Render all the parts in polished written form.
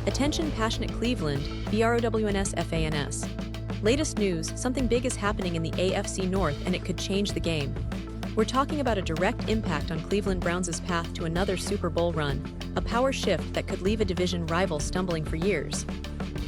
Attention passionate Cleveland, BROWNS-FANS. Latest news, something big is happening in the AFC North and it could change the game. We're talking about a direct impact on Cleveland Browns' path to another Super Bowl run, a power shift that could leave a division rival stumbling for years.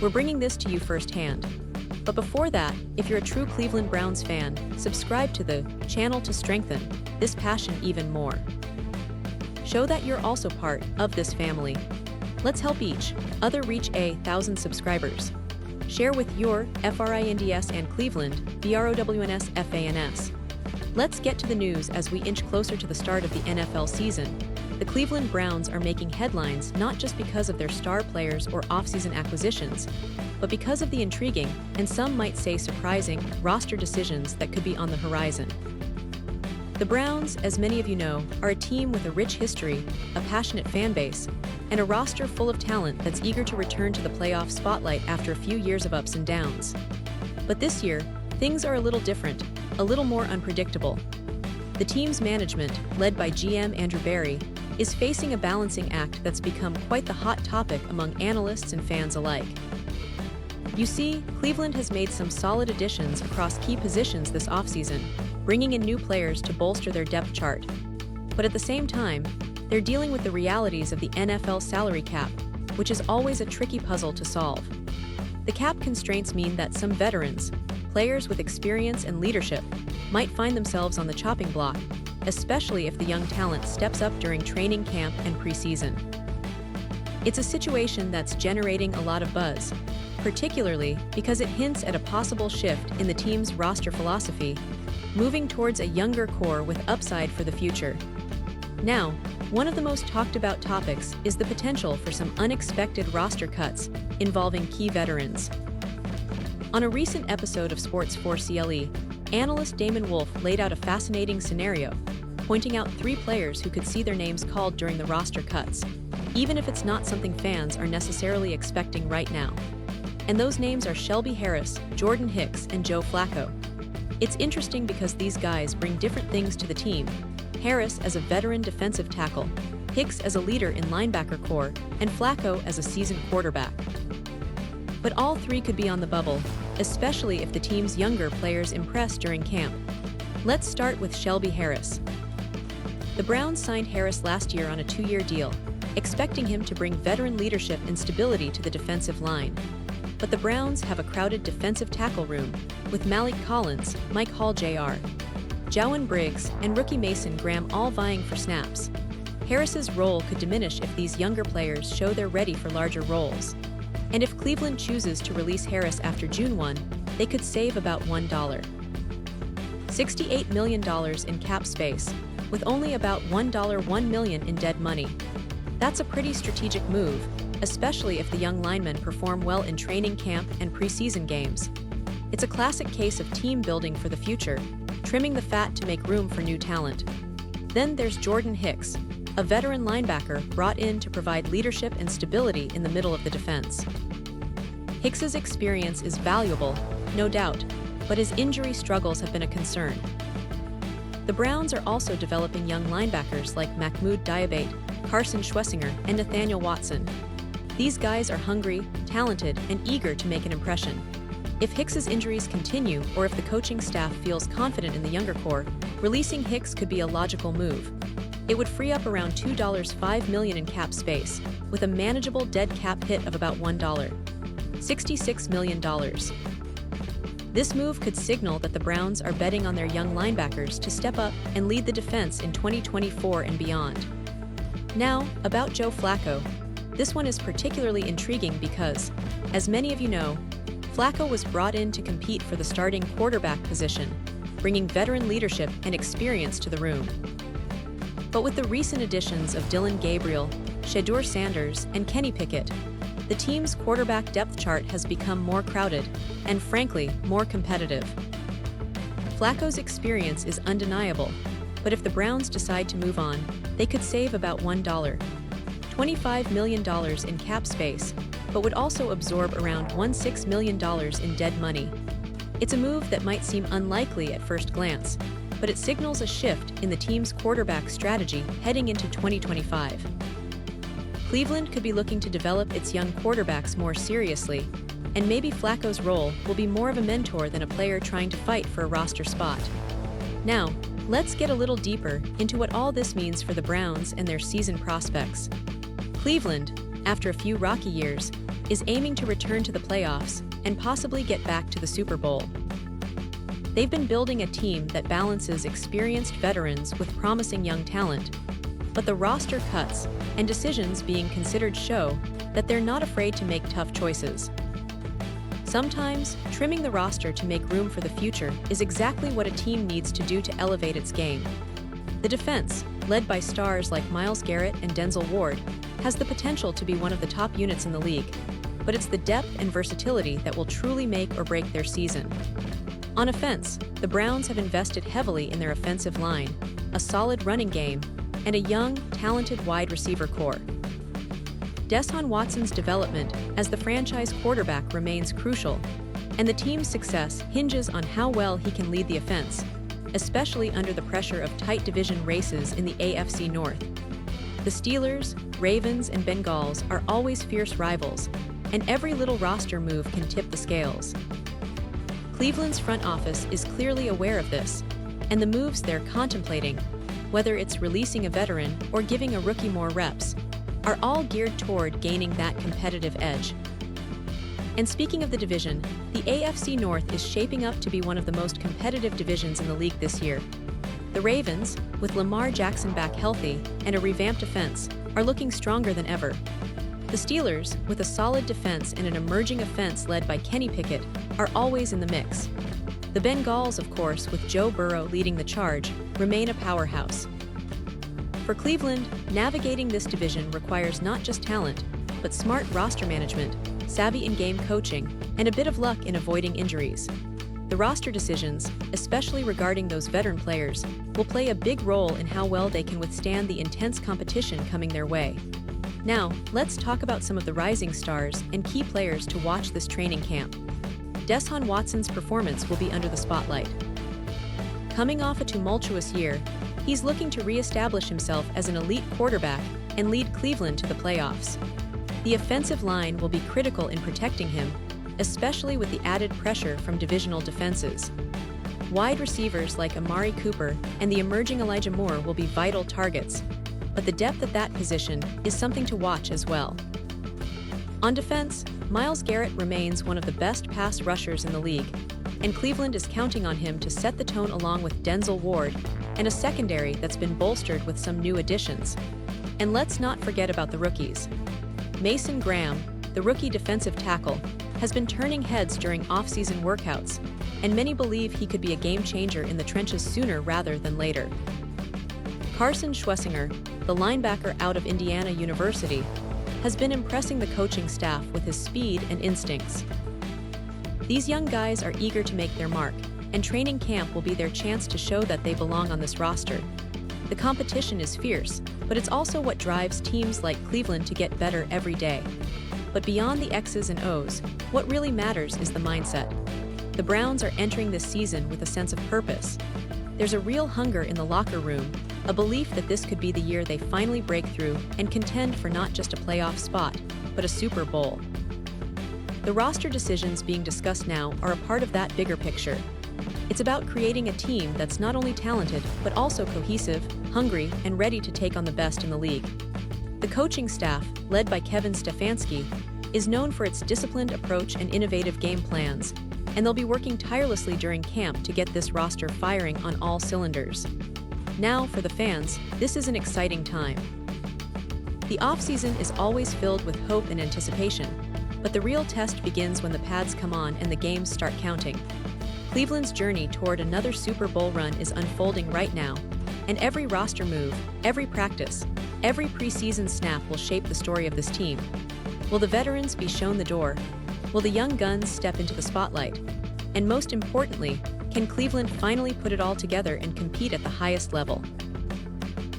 We're bringing this to you firsthand. But before that, if you're a true Cleveland Browns fan, subscribe to the channel to strengthen this passion even more. Show that you're also part of this family. Let's help each other reach 1,000 subscribers. Share with your FRINDS and Cleveland, BROWNS-FANS. Let's get to the news as we inch closer to the start of the NFL season. The Cleveland Browns are making headlines not just because of their star players or offseason acquisitions, but because of the intriguing, and some might say surprising, roster decisions that could be on the horizon. The Browns, as many of you know, are a team with a rich history, a passionate fan base, and a roster full of talent that's eager to return to the playoff spotlight after a few years of ups and downs. But this year, things are a little different, a little more unpredictable. The team's management, led by GM Andrew Berry, is facing a balancing act that's become quite the hot topic among analysts and fans alike. You see, Cleveland has made some solid additions across key positions this offseason, bringing in new players to bolster their depth chart. But at the same time, they're dealing with the realities of the NFL salary cap, which is always a tricky puzzle to solve. The cap constraints mean that some veterans, players with experience and leadership, might find themselves on the chopping block, especially if the young talent steps up during training camp and preseason. It's a situation that's generating a lot of buzz, particularly because it hints at a possible shift in the team's roster philosophy, moving towards a younger core with upside for the future. Now, one of the most talked about topics is the potential for some unexpected roster cuts involving key veterans. On a recent episode of Sports for CLE, analyst Damon Wolf laid out a fascinating scenario, pointing out 3 players who could see their names called during the roster cuts, even if it's not something fans are necessarily expecting right now. And those names are Shelby Harris, Jordan Hicks, and Joe Flacco. It's interesting because these guys bring different things to the team. Harris as a veteran defensive tackle, Hicks as a leader in linebacker corps, and Flacco as a seasoned quarterback. But all 3 could be on the bubble, especially if the team's younger players impress during camp. Let's start with Shelby Harris. The Browns signed Harris last year on a 2-year deal, expecting him to bring veteran leadership and stability to the defensive line. But the Browns have a crowded defensive tackle room, with Malik Collins, Mike Hall Jr., Jowan Briggs, and rookie Mason Graham all vying for snaps. Harris's role could diminish if these younger players show they're ready for larger roles. And if Cleveland chooses to release Harris after June 1, they could save about $1. $68 million in cap space, with only about $1 million in dead money. That's a pretty strategic move, especially if the young linemen perform well in training camp and preseason games. It's a classic case of team building for the future, trimming the fat to make room for new talent. Then there's Jordan Hicks, a veteran linebacker brought in to provide leadership and stability in the middle of the defense. Hicks's experience is valuable, no doubt, but his injury struggles have been a concern. The Browns are also developing young linebackers like Mahmoud Diabate, Carson Schwessinger, and Nathaniel Watson. These guys are hungry, talented, and eager to make an impression. If Hicks's injuries continue, or if the coaching staff feels confident in the younger core, releasing Hicks could be a logical move. It would free up around $5 million in cap space, with a manageable dead cap hit of about $1. $66 million. This move could signal that the Browns are betting on their young linebackers to step up and lead the defense in 2024 and beyond. Now, about Joe Flacco. This one is particularly intriguing because, as many of you know, Flacco was brought in to compete for the starting quarterback position, bringing veteran leadership and experience to the room. But with the recent additions of Dylan Gabriel, Shedeur Sanders, and Kenny Pickett, the team's quarterback depth chart has become more crowded and, frankly, more competitive. Flacco's experience is undeniable, but if the Browns decide to move on, they could save about $25 million in cap space, but would also absorb around $16 million in dead money. It's a move that might seem unlikely at first glance, but it signals a shift in the team's quarterback strategy heading into 2025. Cleveland could be looking to develop its young quarterbacks more seriously, and maybe Flacco's role will be more of a mentor than a player trying to fight for a roster spot. Now, let's get a little deeper into what all this means for the Browns and their season prospects. Cleveland, after a few rocky years, is aiming to return to the playoffs and possibly get back to the Super Bowl. They've been building a team that balances experienced veterans with promising young talent, but the roster cuts and decisions being considered show that they're not afraid to make tough choices. Sometimes, trimming the roster to make room for the future is exactly what a team needs to do to elevate its game. The defense, led by stars like Myles Garrett and Denzel Ward, has the potential to be one of the top units in the league, but it's the depth and versatility that will truly make or break their season. On offense, the Browns have invested heavily in their offensive line, a solid running game, and a young, talented wide receiver core. Deshaun Watson's development as the franchise quarterback remains crucial, and the team's success hinges on how well he can lead the offense, especially under the pressure of tight division races in the AFC North. The Steelers, Ravens, and Bengals are always fierce rivals, and every little roster move can tip the scales. Cleveland's front office is clearly aware of this, and the moves they're contemplating, whether it's releasing a veteran or giving a rookie more reps, are all geared toward gaining that competitive edge. And speaking of the division, the AFC North is shaping up to be one of the most competitive divisions in the league this year. The Ravens, with Lamar Jackson back healthy and a revamped defense, are looking stronger than ever. The Steelers, with a solid defense and an emerging offense led by Kenny Pickett, are always in the mix. The Bengals, of course, with Joe Burrow leading the charge, remain a powerhouse. For Cleveland, navigating this division requires not just talent, but smart roster management, savvy in-game coaching, and a bit of luck in avoiding injuries. The roster decisions, especially regarding those veteran players, will play a big role in how well they can withstand the intense competition coming their way. Now, let's talk about some of the rising stars and key players to watch this training camp. Deshaun Watson's performance will be under the spotlight. Coming off a tumultuous year, he's looking to re-establish himself as an elite quarterback and lead Cleveland to the playoffs. The offensive line will be critical in protecting him, especially with the added pressure from divisional defenses. Wide receivers like Amari Cooper and the emerging Elijah Moore will be vital targets, but the depth at that position is something to watch as well. On defense, Myles Garrett remains one of the best pass rushers in the league, and Cleveland is counting on him to set the tone along with Denzel Ward and a secondary that's been bolstered with some new additions. And let's not forget about the rookies. Mason Graham, the rookie defensive tackle, has been turning heads during off-season workouts, and many believe he could be a game changer in the trenches sooner rather than later. Carson Schwessinger, the linebacker out of Indiana University, has been impressing the coaching staff with his speed and instincts. These young guys are eager to make their mark, and training camp will be their chance to show that they belong on this roster. The competition is fierce, but it's also what drives teams like Cleveland to get better every day. But beyond the X's and O's, what really matters is the mindset. The Browns are entering this season with a sense of purpose. There's a real hunger in the locker room, a belief that this could be the year they finally break through and contend for not just a playoff spot, but a Super Bowl. The roster decisions being discussed now are a part of that bigger picture. It's about creating a team that's not only talented, but also cohesive, hungry, and ready to take on the best in the league. The coaching staff, led by Kevin Stefanski, is known for its disciplined approach and innovative game plans, and they'll be working tirelessly during camp to get this roster firing on all cylinders. Now, for the fans, this is an exciting time. The offseason is always filled with hope and anticipation, but the real test begins when the pads come on and the games start counting. Cleveland's journey toward another Super Bowl run is unfolding right now, and every roster move, every practice, every preseason snap will shape the story of this team. Will the veterans be shown the door? Will the young guns step into the spotlight? And most importantly, can Cleveland finally put it all together and compete at the highest level?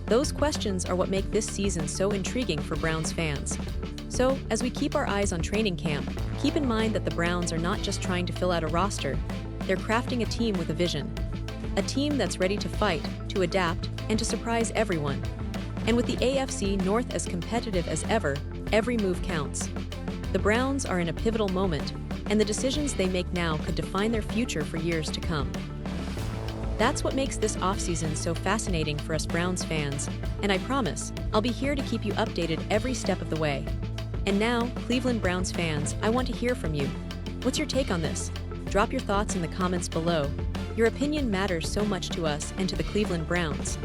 Those questions are what make this season so intriguing for Browns fans. So, as we keep our eyes on training camp, keep in mind that the Browns are not just trying to fill out a roster, they're crafting a team with a vision. A team that's ready to fight, to adapt, and to surprise everyone. And with the AFC North as competitive as ever, every move counts. The Browns are in a pivotal moment, and the decisions they make now could define their future for years to come. That's what makes this offseason so fascinating for us Browns fans, and I promise, I'll be here to keep you updated every step of the way. And now, Cleveland Browns fans, I want to hear from you. What's your take on this? Drop your thoughts in the comments below. Your opinion matters so much to us and to the Cleveland Browns.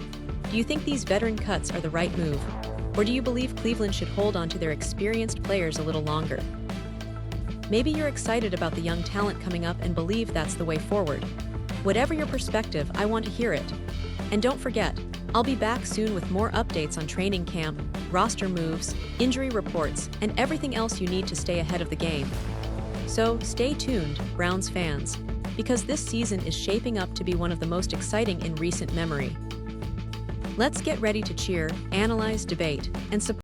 Do you think these veteran cuts are the right move? Or do you believe Cleveland should hold on to their experienced players a little longer? Maybe you're excited about the young talent coming up and believe that's the way forward. Whatever your perspective, I want to hear it. And don't forget, I'll be back soon with more updates on training camp, roster moves, injury reports, and everything else you need to stay ahead of the game. So stay tuned, Browns fans, because this season is shaping up to be one of the most exciting in recent memory. Let's get ready to cheer, analyze, debate, and support